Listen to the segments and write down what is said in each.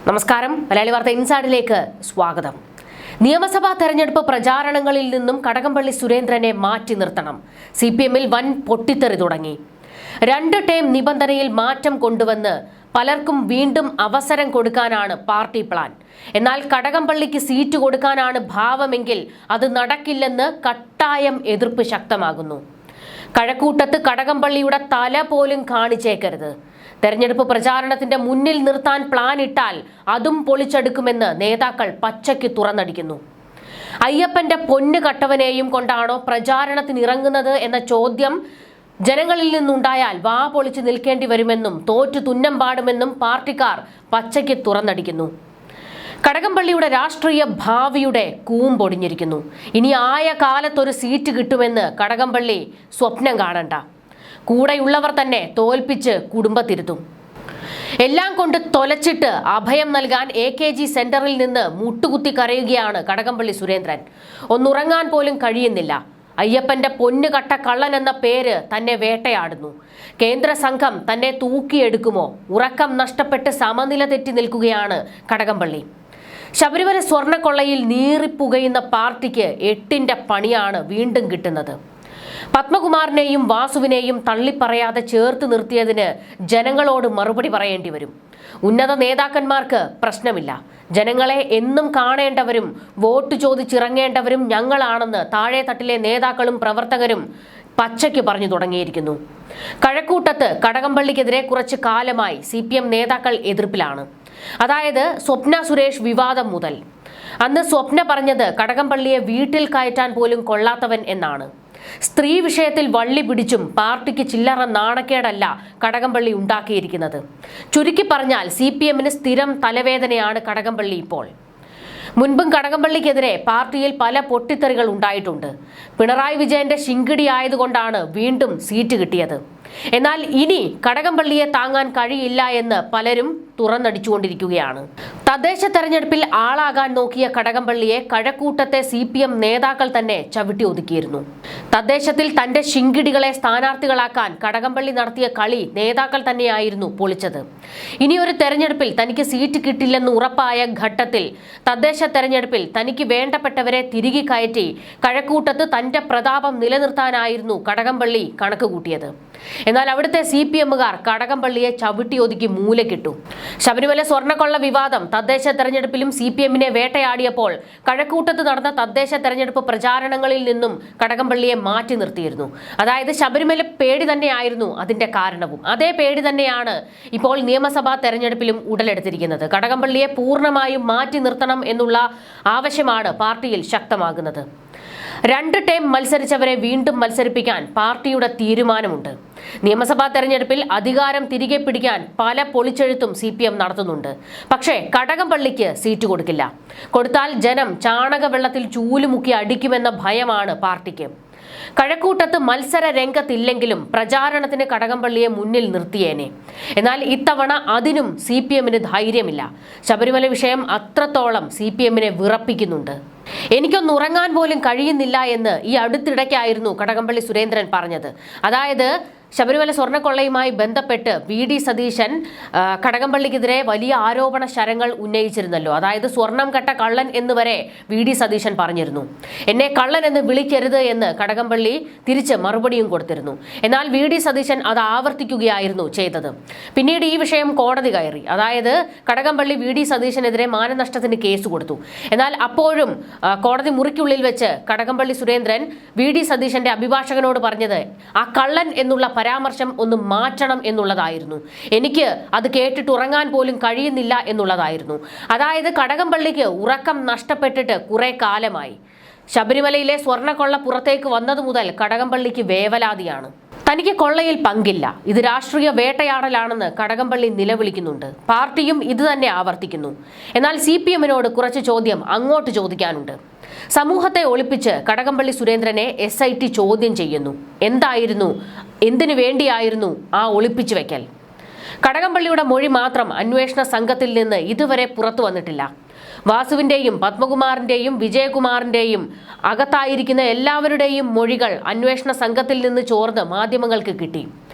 നമസ്കാരം. മലയാളി വാർത്ത ഇൻസൈഡിലേക്ക് സ്വാഗതം. നിയമസഭാ തെരഞ്ഞെടുപ്പ് പ്രചാരണങ്ങളിൽ നിന്നും കടകംപള്ളി സുരേന്ദ്രനെ മാറ്റി നിർത്തണം. CPM-ൽ വൻ പൊട്ടിത്തെറി തുടങ്ങി. 2 ടേം നിബന്ധനയിൽ മാറ്റം കൊണ്ടുവന്ന് പലർക്കും വീണ്ടും അവസരം കൊടുക്കാനാണ് പാർട്ടി പ്ലാൻ. എന്നാൽ കടകംപള്ളിക്ക് സീറ്റ് കൊടുക്കാനാണ് ഭാവമെങ്കിൽ അത് നടക്കില്ലെന്ന് കട്ടായം എതിർപ്പ് ശക്തമാകുന്നു. കഴക്കൂട്ടത്ത് കടകംപള്ളിയുടെ തല പോലും കാണിച്ചേക്കരുത്. തെരഞ്ഞെടുപ്പ് പ്രചാരണത്തിന്റെ മുന്നിൽ നിർത്താൻ പ്ലാൻ ഇട്ടാൽ അതും പൊളിച്ചെടുക്കുമെന്ന് നേതാക്കൾ പച്ചയ്ക്ക് തുറന്നടിക്കുന്നു. അയ്യപ്പന്റെ പൊന്നു കട്ടവനെയും കൊണ്ടാണോ പ്രചാരണത്തിന് ഇറങ്ങുന്നത് എന്ന ചോദ്യം ജനങ്ങളിൽ നിന്നുണ്ടായാൽ വാ പൊളിച്ച് നിൽക്കേണ്ടി വരുമെന്നും തോറ്റു തുന്നം പാടുമെന്നും പാർട്ടിക്കാർ പച്ചയ്ക്ക് തുറന്നടിക്കുന്നു. കടകംപള്ളിയുടെ രാഷ്ട്രീയ ഭാവിയുടെ കൂമ്പൊടിഞ്ഞിരിക്കുന്നു. ഇനി ആയ കാലത്തൊരു സീറ്റ് കിട്ടുമെന്ന് കടകംപള്ളി സ്വപ്നം കാണണ്ട. കൂടെയുള്ളവർ തന്നെ തോൽപ്പിച്ച് കുടുംബത്തിരുത്തും. എല്ലാം കൊണ്ട് തൊലച്ചിട്ട് അഭയം നൽകാൻ AKG സെന്ററിൽ നിന്ന് മുട്ടുകുത്തി കരയുകയാണ് കടകംപള്ളി സുരേന്ദ്രൻ. ഒന്നുറങ്ങാൻ പോലും കഴിയുന്നില്ല. അയ്യപ്പന്റെ പൊന്നു കട്ട കള്ളൻ എന്ന പേര് തന്നെ വേട്ടയാടുന്നു. കേന്ദ്ര സംഘം തന്നെ തൂക്കിയെടുക്കുമോ? ഉറക്കം നഷ്ടപ്പെട്ട് സമനില തെറ്റി നിൽക്കുകയാണ് കടകംപള്ളി. ശബരിമല സ്വർണ്ണക്കൊള്ളയിൽ നീറിപ്പുകയുന്ന പാർട്ടിക്ക് 8ന്റെ പണിയാണ് വീണ്ടും കിട്ടുന്നത്. പത്മകുമാറിനെയും വാസുവിനെയും തള്ളിപ്പറയാതെ ചേർത്ത് നിർത്തിയതിന് ജനങ്ങളോട് മറുപടി പറയേണ്ടി വരും. ഉന്നത നേതാക്കന്മാർക്ക് പ്രശ്നമില്ല. ജനങ്ങളെ എന്നും കാണേണ്ടവരും വോട്ട് ചോദിച്ചിറങ്ങേണ്ടവരും ഞങ്ങളാണെന്ന് താഴെ തട്ടിലെ നേതാക്കളും പ്രവർത്തകരും പച്ചയ്ക്ക് പറഞ്ഞു തുടങ്ങിയിരിക്കുന്നു. കഴക്കൂട്ടത്ത് കടകംപള്ളിക്കെതിരെ കുറച്ചു കാലമായി CPM നേതാക്കൾ എതിർപ്പിലാണ്. അതായത് സ്വപ്ന സുരേഷ് വിവാദം മുതൽ. അന്ന് സ്വപ്ന പറഞ്ഞത് കടകംപള്ളിയെ വീട്ടിൽ കയറ്റാൻ പോലും കൊള്ളാത്തവൻ എന്നാണ്. സ്ത്രീ വിഷയത്തിൽ വള്ളി പിടിച്ചും പാർട്ടിക്ക് ചില്ലറ നാണക്കേടല്ല കടകംപള്ളി ഉണ്ടാക്കിയിരിക്കുന്നത്. ചുരുക്കി പറഞ്ഞാൽ CPM-ന് സ്ഥിരം തലവേദനയാണ് കടകംപള്ളി ഇപ്പോൾ. മുൻപും കടകംപള്ളിക്കെതിരെ പാർട്ടിയിൽ പല പൊട്ടിത്തെറികൾ ഉണ്ടായിട്ടുണ്ട്. പിണറായി വിജയന്റെ ശിങ്കിടി ആയതുകൊണ്ടാണ് വീണ്ടും സീറ്റ് കിട്ടിയത്. എന്നാൽ ഇനി കടകംപള്ളിയെ താങ്ങാൻ കഴിയില്ല എന്ന് പലരും തുറന്നടിച്ചുകൊണ്ടിരിക്കുകയാണ്. തദ്ദേശ തെരഞ്ഞെടുപ്പിൽ ആളാകാൻ നോക്കിയ കടകംപള്ളിയെ കഴക്കൂട്ടത്തെ CPM നേതാക്കൾ തന്നെ ചവിട്ടി ഒതുക്കിയിരുന്നു. തദ്ദേശത്തിൽ തന്റെ ശിങ്കിടികളെ സ്ഥാനാർത്ഥികളാക്കാൻ കടകംപള്ളി നടത്തിയ കളി നേതാക്കൾ തന്നെയായിരുന്നു പൊളിച്ചത്. ഇനിയൊരു തെരഞ്ഞെടുപ്പിൽ തനിക്ക് സീറ്റ് കിട്ടില്ലെന്ന് ഉറപ്പായ ഘട്ടത്തിൽ തദ്ദേശ തെരഞ്ഞെടുപ്പിൽ തനിക്ക് വേണ്ടപ്പെട്ടവരെ തിരികെ കയറ്റി കഴക്കൂട്ടത്ത് തന്റെ പ്രതാപം നിലനിർത്താനായിരുന്നു കടകംപള്ളി കണക്ക് കൂട്ടിയത്. എന്നാൽ അവിടുത്തെ CPM-കാർ കടകംപള്ളിയെ ചവിട്ടി ഒതുക്കി മൂലക്കിട്ടു. ശബരിമല സ്വർണ്ണക്കൊള്ള വിവാദം തദ്ദേശ തെരഞ്ഞെടുപ്പിലും CPM-നെ വേട്ടയാടിയപ്പോൾ കഴക്കൂട്ടത്ത് നടന്ന തദ്ദേശ തെരഞ്ഞെടുപ്പ് പ്രചാരണങ്ങളിൽ നിന്നും കടകംപള്ളിയെ മാറ്റി നിർത്തിയിരുന്നു. അതായത് ശബരിമല പേടി തന്നെയായിരുന്നു അതിന്റെ കാരണവും. അതേ പേടി തന്നെയാണ് ഇപ്പോൾ നിയമസഭാ തെരഞ്ഞെടുപ്പിലും ഉടലെടുത്തിരിക്കുന്നത്. കടകംപള്ളിയെ പൂർണ്ണമായും മാറ്റി നിർത്തണം എന്നുള്ള ആവശ്യമാണ് പാർട്ടിയിൽ ശക്തമാകുന്നത്. 2 ടേം മത്സരിച്ചവരെ വീണ്ടും മത്സരിപ്പിക്കാൻ പാർട്ടിയുടെ തീരുമാനമുണ്ട്. നിയമസഭാ തെരഞ്ഞെടുപ്പിൽ അധികാരം തിരികെ പിടിക്കാൻ പല പൊളിച്ചെഴുത്തും CPM നടത്തുന്നുണ്ട്. പക്ഷേ കടകംപള്ളിക്ക് സീറ്റ് കൊടുക്കില്ല. കൊടുത്താൽ ജനം ചാണകവെള്ളത്തിൽ ചൂലുമുക്കി അടിക്കുമെന്ന ഭയമാണ് പാർട്ടിക്ക്. കഴക്കൂട്ടത്ത് മത്സര രംഗത്തില്ലെങ്കിലും പ്രചാരണത്തിന് കടകംപള്ളിയെ മുന്നിൽ നിർത്തിയേനെ. എന്നാൽ ഇത്തവണ അതിനും CPM-ന് ധൈര്യമില്ല. ശബരിമല വിഷയം അത്രത്തോളം CPM-നെ വിറപ്പിക്കുന്നുണ്ട്. എനിക്കൊന്ന് ഉറങ്ങാൻ പോലും കഴിയുന്നില്ല എന്ന് ഈ അടുത്തിടയ്ക്കായിരുന്നു കടകംപള്ളി സുരേന്ദ്രൻ പറഞ്ഞത്. അതായത് ശബരിമല സ്വർണ്ണക്കൊള്ളയുമായി ബന്ധപ്പെട്ട് VD സതീശൻ കടകംപള്ളിക്കെതിരെ വലിയ ആരോപണ ശരങ്ങൾ ഉന്നയിച്ചിരുന്നല്ലോ. അതായത് സ്വർണം കട്ട കള്ളൻ എന്ന് വരെ VD സതീശൻ പറഞ്ഞിരുന്നു. എന്നെ കള്ളൻ എന്ന് വിളിക്കരുത് എന്ന് കടകംപള്ളി തിരിച്ച് മറുപടിയും കൊടുത്തിരുന്നു. എന്നാൽ VD സതീശൻ അത് ആവർത്തിക്കുകയായിരുന്നു ചെയ്തത്. പിന്നീട് ഈ വിഷയം കോടതി കയറി. അതായത് കടകംപള്ളി VD സതീശനെതിരെ മാനനഷ്ടത്തിന് കേസ് കൊടുത്തു. എന്നാൽ അപ്പോഴും കോടതി മുറിക്കുള്ളിൽ വെച്ച് കടകംപള്ളി സുരേന്ദ്രൻ VD സതീശന്റെ അഭിഭാഷകനോട് പറഞ്ഞത് ആ കള്ളൻ എന്നുള്ള പരാമർശം ഒന്ന് മാറ്റണം എന്നുള്ളതായിരുന്നു. എനിക്ക് അത് കേട്ടിട്ട് ഉറങ്ങാൻ പോലും കഴിയുന്നില്ല എന്നുള്ളതായിരുന്നു. അതായത് കടകംപള്ളിക്ക് ഉറക്കം നഷ്ടപ്പെട്ടിട്ട് കുറെ കാലമായി. ശബരിമലയിലെ സ്വർണ്ണക്കൊള്ള പുറത്തേക്ക് വന്നതു മുതൽ കടകംപള്ളിക്ക് വേവലാതിയാണ്. തനിക്ക് കൊള്ളയിൽ പങ്കില്ല, ഇത് രാഷ്ട്രീയ വേട്ടയാടലാണെന്ന് കടകംപള്ളി നിലവിളിക്കുന്നുണ്ട്. പാർട്ടിയും ഇത് തന്നെ ആവർത്തിക്കുന്നു. എന്നാൽ CPM-നോട് കുറച്ച് ചോദ്യം അങ്ങോട്ട് ചോദിക്കാനുണ്ട്. സമൂഹത്തെ ഒളിപ്പിച്ച് കടകംപള്ളി സുരേന്ദ്രനെ SIT ചോദ്യം ചെയ്യുന്നു. എന്തായിരുന്നു, എന്തിനു വേണ്ടിയായിരുന്നു ആ ഒളിപ്പിച്ചു വെക്കൽ? കടകംപള്ളിയുടെ മൊഴി മാത്രം അന്വേഷണ സംഘത്തിൽ നിന്ന് ഇതുവരെ പുറത്തു വന്നിട്ടില്ല. വാസുവിന്റെയും പത്മകുമാറിന്റെയും വിജയകുമാറിന്റെയും അകത്തായിരിക്കുന്ന എല്ലാവരുടെയും മൊഴികൾ അന്വേഷണ സംഘത്തിൽ നിന്ന് ചോർന്ന് മാധ്യമങ്ങൾക്ക് കിട്ടി.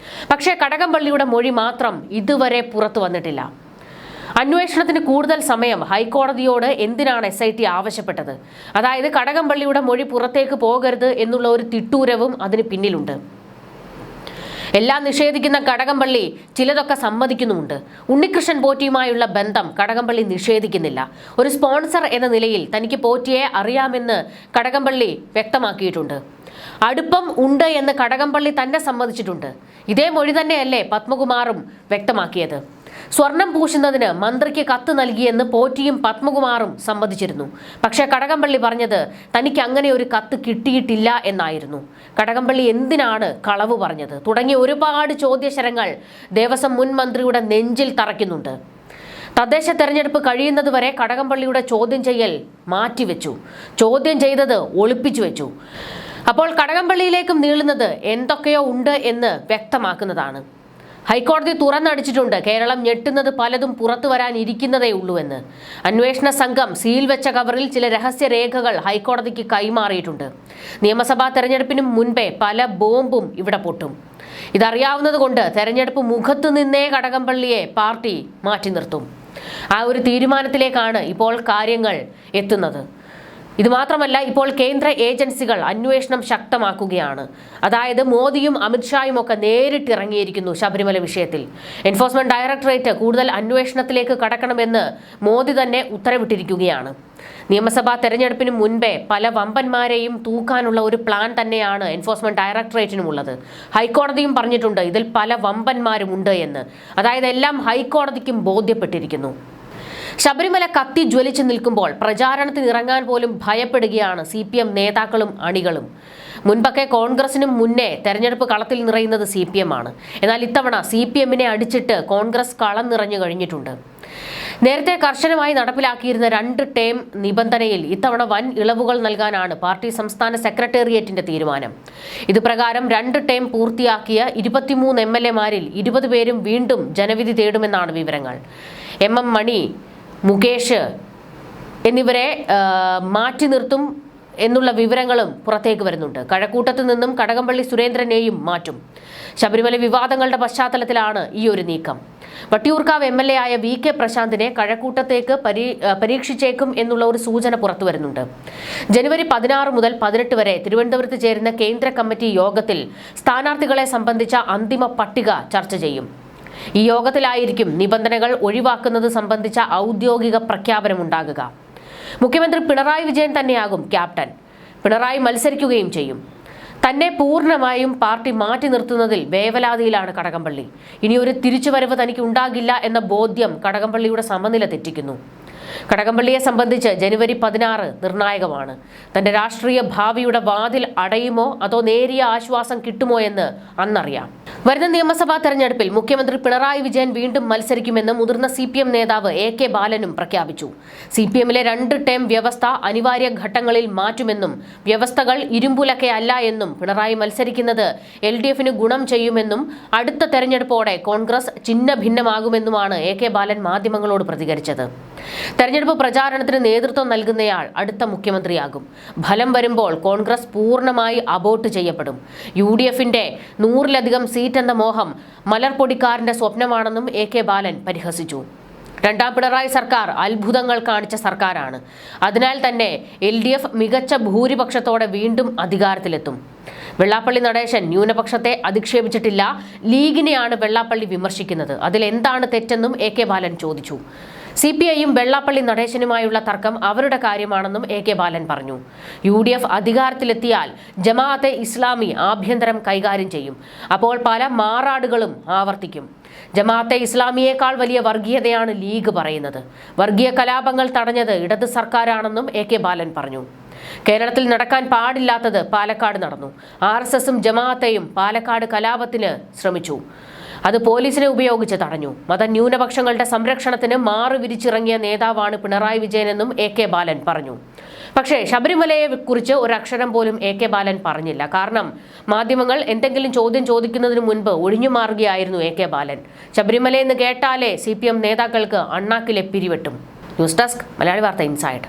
പക്ഷേ കടകംപള്ളിയുടെ മൊഴി മാത്രം ഇതുവരെ പുറത്തു വന്നിട്ടില്ല. അന്വേഷണത്തിന് കൂടുതൽ സമയം ഹൈക്കോടതിയോട് എന്തിനാണ് SIT ആവശ്യപ്പെട്ടത്? അതായത് കടകംപള്ളിയുടെ മൊഴി പുറത്തേക്ക് പോകരുത് എന്നുള്ള ഒരു തിട്ടൂരവും അതിന് പിന്നിലുണ്ട്. എല്ലാം നിഷേധിക്കുന്ന കടകംപള്ളി ചിലതൊക്കെ സമ്മതിക്കുന്നുമുണ്ട്. ഉണ്ണികൃഷ്ണൻ പോറ്റിയുമായുള്ള ബന്ധം കടകംപള്ളി നിഷേധിക്കുന്നില്ല. ഒരു സ്പോൺസർ എന്ന നിലയിൽ തനിക്ക് പോറ്റിയെ അറിയാമെന്ന് കടകംപള്ളി വ്യക്തമാക്കിയിട്ടുണ്ട്. അടുപ്പം ഉണ്ട് എന്ന് കടകംപള്ളി തന്നെ സമ്മതിച്ചിട്ടുണ്ട്. ഇതേ മൊഴി തന്നെയല്ലേ പത്മകുമാറും വ്യക്തമാക്കിയത്. സ്വർണം പൂശുന്നതിന് മന്ത്രിക്ക് കത്ത് നൽകിയെന്ന് പോറ്റിയും പത്മകുമാറും സമ്മതിച്ചിരുന്നു. പക്ഷേ കടകംപള്ളി പറഞ്ഞത് തനിക്ക് അങ്ങനെ ഒരു കത്ത് കിട്ടിയിട്ടില്ല എന്നായിരുന്നു. കടകംപള്ളി എന്തിനാണ് കളവ് പറഞ്ഞത് തുടങ്ങിയ ഒരുപാട് ചോദ്യശരങ്ങൾ ദേവസ്വം മുൻ മന്ത്രിയുടെ നെഞ്ചിൽ തറയ്ക്കുന്നുണ്ട്. തദ്ദേശ തെരഞ്ഞെടുപ്പ് കഴിയുന്നതുവരെ കടകംപള്ളിയുടെ ചോദ്യം ചെയ്യൽ മാറ്റിവെച്ചു. ചോദ്യം ചെയ്തത് ഒളിപ്പിച്ചു വെച്ചു. അപ്പോൾ കടകംപള്ളിയിലേക്കും നീളുന്നത് എന്തൊക്കെയോ ഉണ്ട് എന്ന് വ്യക്തമാക്കുന്നതാണ്. ഹൈക്കോടതി തുറന്നടിച്ചിട്ടുണ്ട് കേരളം ഞെട്ടുന്നത് പലതും പുറത്തു വരാനിരിക്കുന്നതേ ഉള്ളൂ എന്ന്. അന്വേഷണ സംഘം സീൽ വെച്ച കവറിൽ ചില രഹസ്യരേഖകൾ ഹൈക്കോടതിക്ക് കൈമാറിയിട്ടുണ്ട്. നിയമസഭാ തെരഞ്ഞെടുപ്പിന് മുൻപേ പല ബോംബും ഇവിടെ പൊട്ടും. ഇതറിയാവുന്നത് കൊണ്ട് തെരഞ്ഞെടുപ്പ് മുഖത്തു നിന്നേ കടകംപള്ളിയെ പാർട്ടി മാറ്റി നിർത്തും. ആ ഒരു തീരുമാനത്തിലേക്കാണ് ഇപ്പോൾ കാര്യങ്ങൾ എത്തുന്നത്. ഇതുമാത്രമല്ല, ഇപ്പോൾ കേന്ദ്ര ഏജൻസികൾ അന്വേഷണം ശക്തമാക്കുകയാണ്. അതായത് മോദിയും അമിത്ഷായും ഒക്കെ നേരിട്ടിറങ്ങിയിരിക്കുന്നു ശബരിമല വിഷയത്തിൽ. എൻഫോഴ്സ്മെന്റ് ഡയറക്ടറേറ്റ് കൂടുതൽ അന്വേഷണത്തിലേക്ക് കടക്കണമെന്ന് മോദി തന്നെ ഉത്തരവിട്ടിരിക്കുകയാണ്. നിയമസഭാ തെരഞ്ഞെടുപ്പിന് മുൻപേ പല വമ്പന്മാരെയും തൂക്കാനുള്ള ഒരു പ്ലാൻ തന്നെയാണ് എൻഫോഴ്സ്മെന്റ് ഡയറക്ടറേറ്റിനുമുള്ളത്. ഹൈക്കോടതിയും പറഞ്ഞിട്ടുണ്ട് ഇതിൽ പല വമ്പന്മാരുമുണ്ട് എന്ന്. അതായത് എല്ലാം ഹൈക്കോടതിക്കും ബോധ്യപ്പെട്ടിരിക്കുന്നു. ശബരിമല കത്തി ജ്വലിച്ചു നിൽക്കുമ്പോൾ പ്രചാരണത്തിന് ഇറങ്ങാൻ പോലും ഭയപ്പെടുകയാണ് CPM നേതാക്കളും അണികളും. മുൻപൊക്കെ കോൺഗ്രസിനും മുന്നേ തെരഞ്ഞെടുപ്പ് കളത്തിൽ നിറയുന്നത് CPM ആണ്. എന്നാൽ ഇത്തവണ CPM-നെ അടിച്ചിട്ട് കോൺഗ്രസ് കളം നിറഞ്ഞു കഴിഞ്ഞിട്ടുണ്ട്. നേരത്തെ കർശനമായി നടപ്പിലാക്കിയിരുന്ന 2 ടേം നിബന്ധനയിൽ ഇത്തവണ വൻ ഇളവുകൾ നൽകാനാണ് പാർട്ടി സംസ്ഥാന സെക്രട്ടേറിയറ്റിന്റെ തീരുമാനം. ഇതുപ്രകാരം 2 ടേം പൂർത്തിയാക്കിയ 23 MLA-മാരിൽ 20 പേരും വീണ്ടും ജനവിധി തേടുമെന്നാണ് വിവരങ്ങൾ. MM മണി, മുകേഷ് എന്നിവരെ മാറ്റി നിർത്തും എന്നുള്ള വിവരങ്ങളും പുറത്തേക്ക് വരുന്നുണ്ട്. കഴക്കൂട്ടത്ത് നിന്നും കടകംപള്ളി സുരേന്ദ്രനെയും മാറ്റും. ശബരിമല വിവാദങ്ങളുടെ പശ്ചാത്തലത്തിലാണ് ഈ ഒരു നീക്കം. വട്ടിയൂർക്കാവ് MLA ആയ VK പ്രശാന്തിനെ കഴക്കൂട്ടത്തേക്ക് പരീക്ഷിച്ചേക്കും എന്നുള്ള ഒരു സൂചന പുറത്തു വരുന്നുണ്ട്. ജനുവരി 16 മുതൽ 18 വരെ തിരുവനന്തപുരത്ത് ചേരുന്ന കേന്ദ്ര കമ്മിറ്റി യോഗത്തിൽ സ്ഥാനാർത്ഥികളെ സംബന്ധിച്ച അന്തിമ പട്ടിക ചർച്ച ചെയ്യും. ഈ യോഗത്തിലായിരിക്കും നിബന്ധനകൾ ഒഴിവാക്കുന്നത് സംബന്ധിച്ച ഔദ്യോഗിക പ്രഖ്യാപനമുണ്ടാകുക. മുഖ്യമന്ത്രി പിണറായി വിജയൻ തന്നെയാകും ക്യാപ്റ്റൻ. പിണറായി മത്സരിക്കുകയും ചെയ്യും. തന്നെ പൂർണ്ണമായും പാർട്ടി മാറ്റി നിർത്തുന്നതിൽ വേവലാതിയിലാണ് കടകംപള്ളി. ഇനിയൊരു തിരിച്ചുവരവ് തനിക്ക് ഉണ്ടാകില്ല എന്ന ബോധ്യം കടകംപള്ളിയുടെ സമനില തെറ്റിക്കുന്നു. കടകംപള്ളിയെ സംബന്ധിച്ച് ജനുവരി 16 നിർണായകമാണ്. തന്റെ രാഷ്ട്രീയ ഭാവിയുടെ വാതിൽ അടയുമോ അതോ നേരിയ ആശ്വാസം കിട്ടുമോ എന്ന് അന്നറിയാം. വരുന്ന നിയമസഭാ തെരഞ്ഞെടുപ്പിൽ മുഖ്യമന്ത്രി പിണറായി വിജയൻ വീണ്ടും മത്സരിക്കുമെന്ന് മുതിർന്ന CPM നേതാവ് AK ബാലനും പ്രഖ്യാപിച്ചു. CPM-ലെ 2 ടേം വ്യവസ്ഥ അനിവാര്യ ഘട്ടങ്ങളിൽ മാറ്റുമെന്നും വ്യവസ്ഥകൾ ഇരുമ്പുലക്കെ അല്ല എന്നും പിണറായി മത്സരിക്കുന്നത് LDF-ന് ഗുണം ചെയ്യുമെന്നും അടുത്ത തെരഞ്ഞെടുപ്പോടെ കോൺഗ്രസ് ചിഹ്ന ഭിന്നമാകുമെന്നുമാണ് AK ബാലൻ മാധ്യമങ്ങളോട് പ്രതികരിച്ചത്. തെരഞ്ഞെടുപ്പ് പ്രചാരണത്തിന് നേതൃത്വം നൽകുന്നയാൾ അടുത്ത മുഖ്യമന്ത്രിയാകും. ഫലം വരുമ്പോൾ കോൺഗ്രസ് പൂർണ്ണമായി അബോട്ട് ചെയ്യപ്പെടും. UDF-ന്റെ 100-ലധികം സീറ്റ് എന്ന മോഹം മലർപ്പൊടിക്കാരന്റെ സ്വപ്നമാണെന്നും AK ബാലൻ പരിഹസിച്ചു. രണ്ടാം പിണറായി സർക്കാർ അത്ഭുതങ്ങൾ കാണിച്ച സർക്കാരാണ്. അതിനാൽ തന്നെ LDF മികച്ച ഭൂരിപക്ഷത്തോടെ വീണ്ടും അധികാരത്തിലെത്തും. വെള്ളാപ്പള്ളി നടേശൻ ന്യൂനപക്ഷത്തെ അധിക്ഷേപിച്ചിട്ടില്ല. ലീഗിനെയാണ് വെള്ളാപ്പള്ളി വിമർശിക്കുന്നത്. അതിലെന്താണ് തെറ്റെന്നും AK ബാലൻ ചോദിച്ചു. CPI-യും വെള്ളാപ്പള്ളി നടേശനുമായുള്ള തർക്കം അവരുടെ കാര്യമാണെന്നും AK ബാലൻ പറഞ്ഞു. UDF അധികാരത്തിലെത്തിയാൽ ജമാഅത്തെ ഇസ്ലാമി ആഭ്യന്തരം കൈകാര്യം ചെയ്യും. അപ്പോൾ പല മാറാടുകളും ആവർത്തിക്കും. ജമാഅത്തെ ഇസ്ലാമിയേക്കാൾ വലിയ വർഗീയതയാണ് ലീഗ് പറയുന്നത്. വർഗീയ കലാപങ്ങൾ തടഞ്ഞത് ഇടത് സർക്കാരാണെന്നും AK ബാലൻ പറഞ്ഞു. കേരളത്തിൽ നടക്കാൻ പാടില്ലാത്തത് പാലക്കാട് നടന്നു. RSS-ഉം ജമാഅത്തെയും പാലക്കാട് കലാപത്തിന് ശ്രമിച്ചു. അത് പോലീസിനെ ഉപയോഗിച്ച് തടഞ്ഞു. മതന്യൂനപക്ഷങ്ങളുടെ സംരക്ഷണത്തിന് മാറുവിരിച്ചിറങ്ങിയ നേതാവാണ് പിണറായി വിജയനെന്നും AK ബാലൻ പറഞ്ഞു. പക്ഷേ ശബരിമലയെ കുറിച്ച് ഒരക്ഷരം പോലും AK ബാലൻ പറഞ്ഞില്ല. കാരണം മാധ്യമങ്ങൾ എന്തെങ്കിലും ചോദ്യം ചോദിക്കുന്നതിന് മുൻപ് ഒഴിഞ്ഞു മാറുകയായിരുന്നു AK ബാലൻ. ശബരിമലയെന്ന് കേട്ടാലേ CPM നേതാക്കൾക്ക് അണ്ണാക്കിലെ പിരിവെട്ടും. ന്യൂസ് ഡെസ്ക് മലയാളി വാർത്ത ഇൻസൈഡ്.